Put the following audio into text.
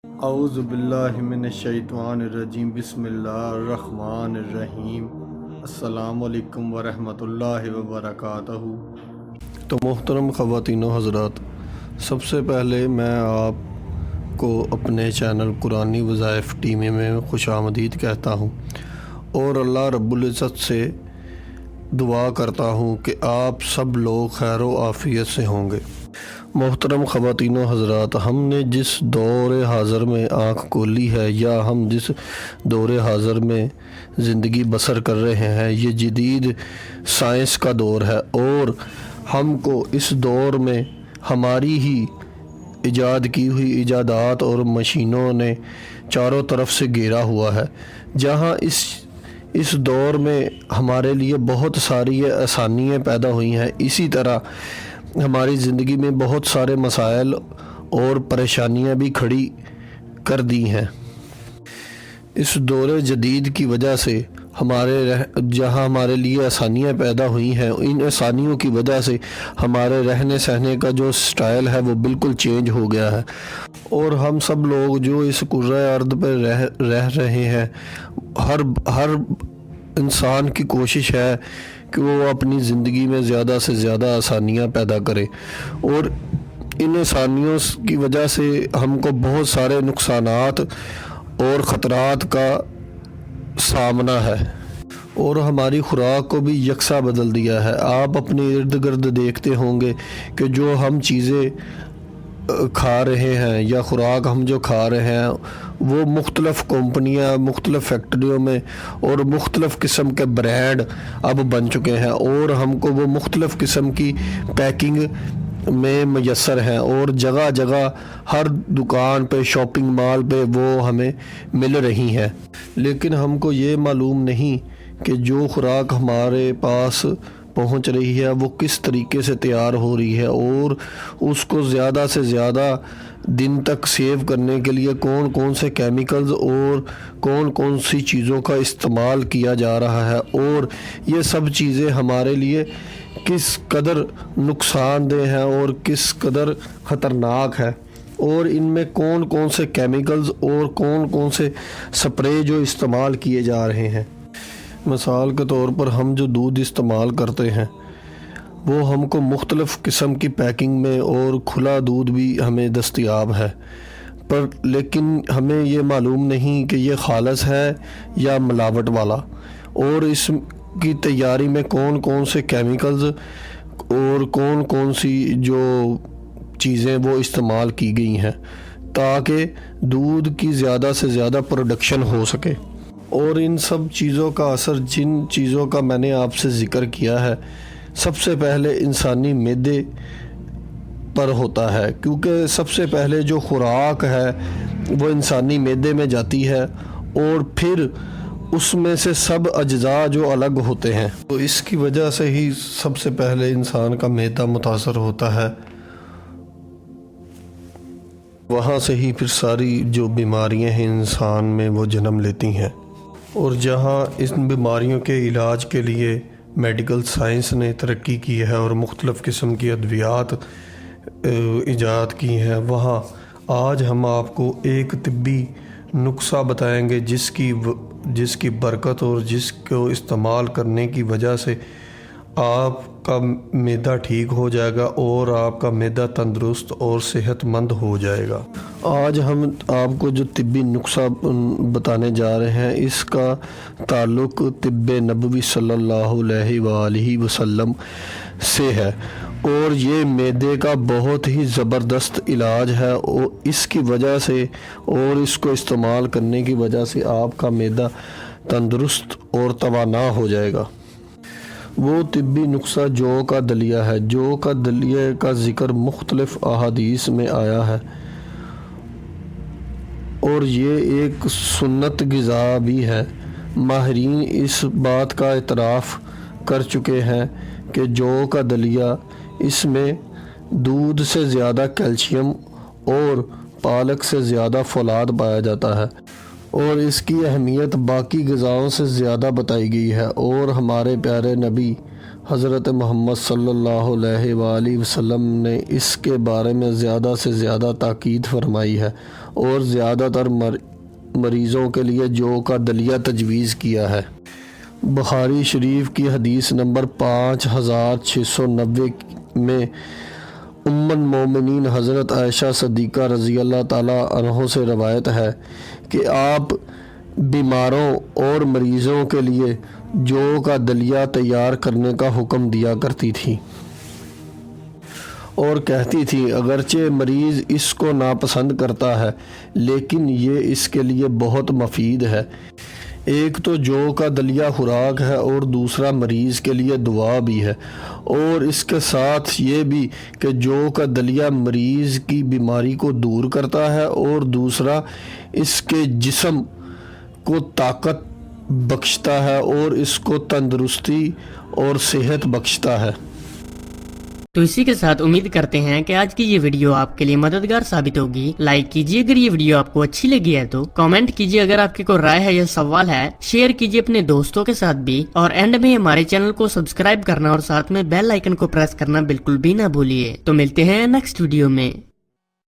اعوذ باللہ من الشیطان الرجیم، بسم اللہ الرحمن الرحیم۔ السلام علیکم ورحمۃ اللہ وبرکاتہ۔ تو محترم خواتین و حضرات، سب سے پہلے میں آپ کو اپنے چینل قرآنی وظائف ٹیم میں خوش آمدید کہتا ہوں اور اللہ رب العزت سے دعا کرتا ہوں کہ آپ سب لوگ خیر و عافیت سے ہوں گے۔ محترم خواتین و حضرات، ہم نے جس دور حاضر میں آنکھ کھولی ہے یا ہم جس دور حاضر میں زندگی بسر کر رہے ہیں، یہ جدید سائنس کا دور ہے اور ہم کو اس دور میں ہماری ہی ایجاد کی ہوئی ایجادات اور مشینوں نے چاروں طرف سے گھیرا ہوا ہے۔ جہاں اس دور میں ہمارے لیے بہت ساری آسانیاں پیدا ہوئی ہیں، اسی طرح ہماری زندگی میں بہت سارے مسائل اور پریشانیاں بھی کھڑی کر دی ہیں۔ اس دور جدید کی وجہ سے جہاں ہمارے لیے آسانیاں پیدا ہوئی ہیں، ان آسانیوں کی وجہ سے ہمارے رہنے سہنے کا جو سٹائل ہے وہ بالکل چینج ہو گیا ہے، اور ہم سب لوگ جو اس کرۂ ارض پہ رہ رہے ہیں، ہر انسان کی کوشش ہے کہ وہ اپنی زندگی میں زیادہ سے زیادہ آسانیاں پیدا کرے، اور ان آسانیوں کی وجہ سے ہم کو بہت سارے نقصانات اور خطرات کا سامنا ہے، اور ہماری خوراک کو بھی یکساں بدل دیا ہے۔ آپ اپنے ارد گرد دیکھتے ہوں گے کہ جو ہم چیزیں کھا رہے ہیں یا خوراک ہم جو کھا رہے ہیں، وہ مختلف کمپنیاں مختلف فیکٹریوں میں اور مختلف قسم کے برانڈ اب بن چکے ہیں، اور ہم کو وہ مختلف قسم کی پیکنگ میں میسر ہیں، اور جگہ جگہ ہر دکان پہ شاپنگ مال پہ وہ ہمیں مل رہی ہیں۔ لیکن ہم کو یہ معلوم نہیں کہ جو خوراک ہمارے پاس پہنچ رہی ہے وہ کس طریقے سے تیار ہو رہی ہے، اور اس کو زیادہ سے زیادہ دن تک سیو کرنے کے لیے کون کون سے کیمیکلز اور کون کون سی چیزوں کا استعمال کیا جا رہا ہے، اور یہ سب چیزیں ہمارے لیے کس قدر نقصان دہ ہیں اور کس قدر خطرناک ہے، اور ان میں کون کون سے کیمیکلز اور کون کون سے سپرے جو استعمال کیے جا رہے ہیں۔ مثال کے طور پر ہم جو دودھ استعمال کرتے ہیں وہ ہم کو مختلف قسم کی پیکنگ میں اور کھلا دودھ بھی ہمیں دستیاب ہے، لیکن ہمیں یہ معلوم نہیں کہ یہ خالص ہے یا ملاوٹ والا، اور اس کی تیاری میں کون کون سے کیمیکلز اور کون کون سی جو چیزیں وہ استعمال کی گئی ہیں تاکہ دودھ کی زیادہ سے زیادہ پروڈکشن ہو سکے۔ اور ان سب چیزوں کا اثر جن چیزوں کا میں نے آپ سے ذکر کیا ہے، سب سے پہلے انسانی معدے پر ہوتا ہے، کیونکہ سب سے پہلے جو خوراک ہے وہ انسانی معدے میں جاتی ہے، اور پھر اس میں سے سب اجزاء جو الگ ہوتے ہیں، تو اس کی وجہ سے ہی سب سے پہلے انسان کا معدہ متاثر ہوتا ہے، وہاں سے ہی پھر ساری جو بیماریاں ہیں انسان میں وہ جنم لیتی ہیں۔ اور جہاں ان بیماریوں کے علاج کے لیے میڈیکل سائنس نے ترقی کی ہے اور مختلف قسم کی ادویات ایجاد کی ہیں، وہاں آج ہم آپ کو ایک طبی نسخہ بتائیں گے جس کی برکت اور جس کو استعمال کرنے کی وجہ سے آپ کا معدہ ٹھیک ہو جائے گا اور آپ کا معدہ تندرست اور صحت مند ہو جائے گا۔ آج ہم آپ کو جو طبی نسخہ بتانے جا رہے ہیں، اس کا تعلق طب نبوی صلی اللہ علیہ وآلہ وسلم سے ہے، اور یہ معدے کا بہت ہی زبردست علاج ہے، اور اس کی وجہ سے اور اس کو استعمال کرنے کی وجہ سے آپ کا معدہ تندرست اور توانا ہو جائے گا۔ وہ طبی نسخہ جو کا دلیہ ہے۔ جو کا دلیہ کا ذکر مختلف احادیث میں آیا ہے، اور یہ ایک سنت غذا بھی ہے۔ ماہرین اس بات کا اعتراف کر چکے ہیں کہ جو کا دلیہ، اس میں دودھ سے زیادہ کیلشیم اور پالک سے زیادہ فولاد پایا جاتا ہے، اور اس کی اہمیت باقی غذاؤں سے زیادہ بتائی گئی ہے، اور ہمارے پیارے نبی حضرت محمد صلی اللہ علیہ وآلہ وسلم نے اس کے بارے میں زیادہ سے زیادہ تاکید فرمائی ہے، اور زیادہ تر مریضوں کے لیے جو کا دلیہ تجویز کیا ہے۔ بخاری شریف کی حدیث نمبر 5690 میں ام المومنین حضرت عائشہ صدیقہ رضی اللہ تعالیٰ عنہ سے روایت ہے کہ آپ بیماروں اور مریضوں کے لیے جو کا دلیہ تیار کرنے کا حکم دیا کرتی تھی اور کہتی تھی اگرچہ مریض اس کو ناپسند کرتا ہے لیکن یہ اس کے لیے بہت مفید ہے۔ ایک تو جو کا دلیہ خوراک ہے اور دوسرا مریض کے لیے دعا بھی ہے، اور اس کے ساتھ یہ بھی کہ جو کا دلیہ مریض کی بیماری کو دور کرتا ہے اور دوسرا اس کے جسم کو طاقت بخشتا ہے اور اس کو تندرستی اور صحت بخشتا ہے۔ تو اسی کے ساتھ امید کرتے ہیں کہ آج کی یہ ویڈیو آپ کے لیے مددگار ثابت ہوگی۔ لائک کیجیے اگر یہ ویڈیو آپ کو اچھی لگی ہے تو، کامنٹ کیجیے اگر آپ کی کوئی رائے ہے یا سوال ہے، شیئر کیجیے اپنے دوستوں کے ساتھ بھی، اور اینڈ میں ہمارے چینل کو سبسکرائب کرنا اور ساتھ میں بیل آئیکن کو پریس کرنا بالکل بھی نہ بھولیے۔ تو ملتے ہیں نیکسٹ ویڈیو میں۔